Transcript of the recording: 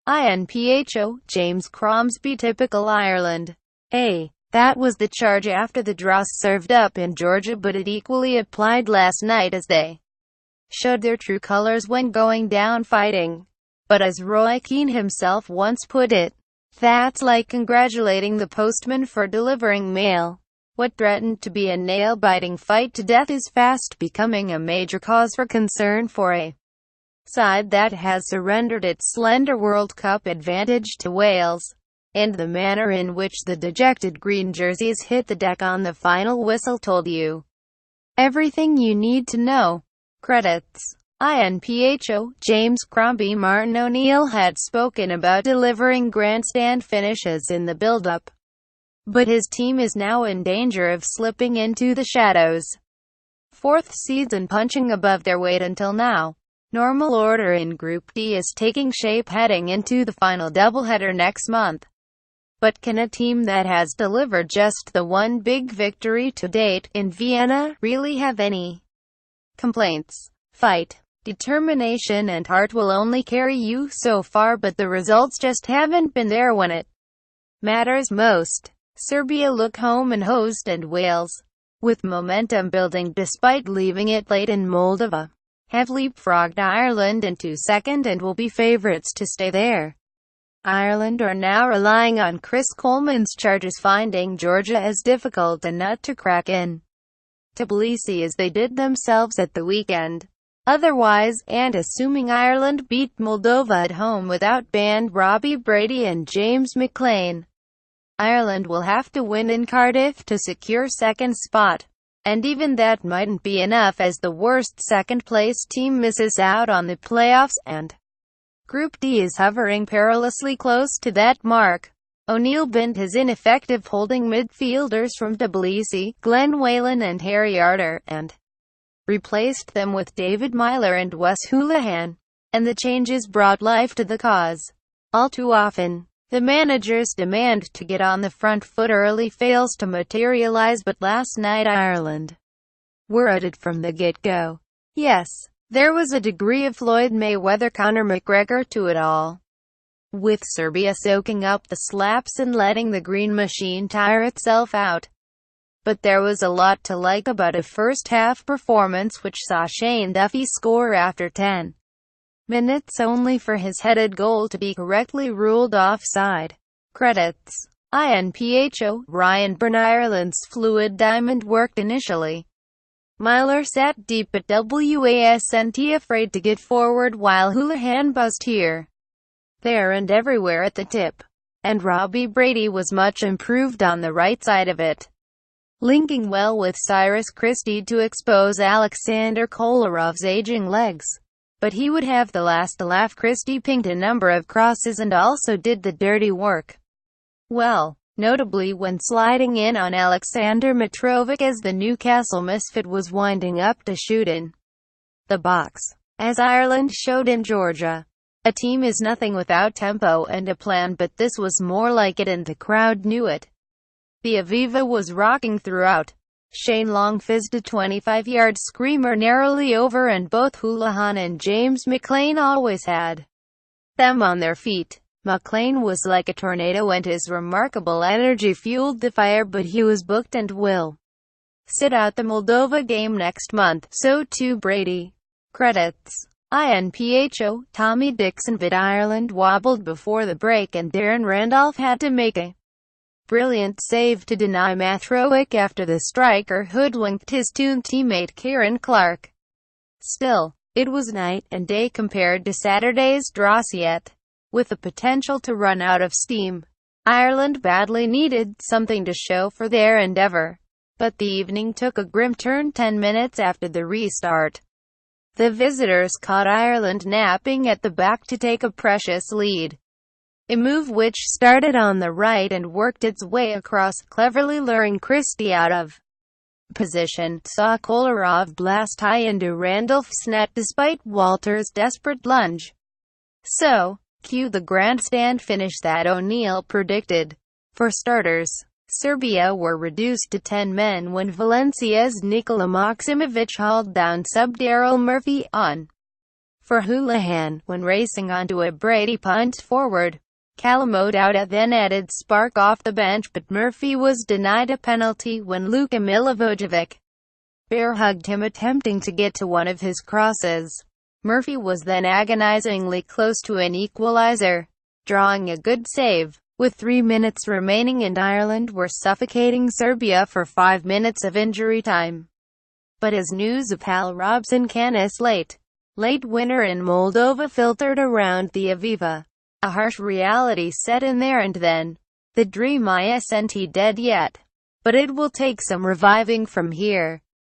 INPHO, James CromsbieTypical Ireland. That was the charge after the dross served up in Georgia, but it equally applied last night as they showed their true colors when going down fighting. But as Roy Keane himself once put it, that's like congratulating the postman for delivering mail. What threatened to be a nail-biting fight to death is fast becoming a major cause for concern for a side that has surrendered its slender World Cup advantage to Wales, and the manner in which the dejected green jerseys hit the deck on the final whistle told you everything you need to know. Credits: INPHO. James "CrombieMartin ONeill" had spoken about delivering grandstand finishes in the build-up, but his team is now in danger of slipping into the shadows. Fourth season punching above their weight until now. Normal order in Group D is taking shape heading into the final doubleheader next month. But can a team that has delivered just the one big victory to date, in Vienna, really have any complaints? Fight, determination and heart will only carry you so far, but the results just haven't been there when it matters most. Serbia look home and host, and Wales, with momentum building despite leaving it late in Moldova, have leapfrogged Ireland into second and will be favourites to stay there. Ireland are now relying on Chris Coleman's charges, finding Georgia as difficult a nut to crack in Tbilisi as they did themselves at the weekend. Otherwise, and assuming Ireland beat Moldova at home without banned Robbie Brady and James McLean, Ireland will have to win in Cardiff to secure second spot. And even that mightn't be enough, as the worst second-place team misses out on the playoffs, and Group D is hovering perilously close to that mark. O'Neill binned his ineffective holding midfielders from Tbilisi, Glenn Whelan and Harry Arter, and replaced them with David Meyler and Wes Hoolahan. And the changes brought life to the cause. All too often, the manager's demand to get on the front foot early fails to materialize, but last night Ireland were at it from the get-go. Yes, there was a degree of Floyd Mayweather-Conor McGregor to it all, with Serbia soaking up the slaps and letting the green machine tire itself out. But there was a lot to like about a first-half performance which saw Shane Duffy score after 10 minutes only for his headed goal to be correctly ruled offside. Credits: INPHO. Ryan Byrne. Ireland's fluid diamond worked initially. Meyler sat deep but wasn't afraid to get forward, while Hoolahan buzzed here, there and everywhere at the tip. And Robbie Brady was much improved on the right side of it, linking well with Cyrus Christie to expose Alexander Kolarov's aging legs. But he would have the last laugh. Christie pinged a number of crosses and also did the dirty work well, notably when sliding in on Alexander Mitrovic as the Newcastle misfit was winding up to shoot in the box. As Ireland showed in Georgia, a team is nothing without tempo and a plan, but this was more like it, and the crowd knew it. The Aviva was rocking throughout. Shane Long fizzed a 25-yard screamer narrowly over, and both Hoolahan and James McLean always had them on their feet. McLean was like a tornado and his remarkable energy fueled the fire, but he was booked and will sit out the Moldova game next month. So too Brady. Credits: INPHO. Tommy Dixon. Ireland wobbled before the break and Darren Randolph had to make a brilliant save to deny Matrowick after the striker hoodwinked his teammate Kieran Clark. Still, it was night and day compared to Saturday's dross, yet with the potential to run out of steam. Ireland badly needed something to show for their endeavour. But the evening took a grim turn 10 minutes after the restart. The visitors caught Ireland napping at the back to take a precious lead. A move which started on the right and worked its way across, cleverly luring Christie out of position, saw Kolarov blast high into Randolph's net despite Walter's desperate lunge. So, cue the grandstand finish that O'Neill predicted. For starters, Serbia were reduced to 10 men when Valencia's Nikola Maksimovic hauled down sub Daryl Murphy on for Houlihan, when racing onto a Brady punt forward. Callum O'Dowda then added spark off the bench, but Murphy was denied a penalty when Luka Milivojevic bear-hugged him attempting to get to one of his crosses. Murphy was then agonizingly close to an equalizer, drawing a good save. With 3 minutes remaining and Ireland were suffocating Serbia for 5 minutes of injury time. But as news of Hal Robson Canis late winner in Moldova filtered around the Aviva, a harsh reality set in there and then. The dream isn't dead yet, but it will take some reviving from here.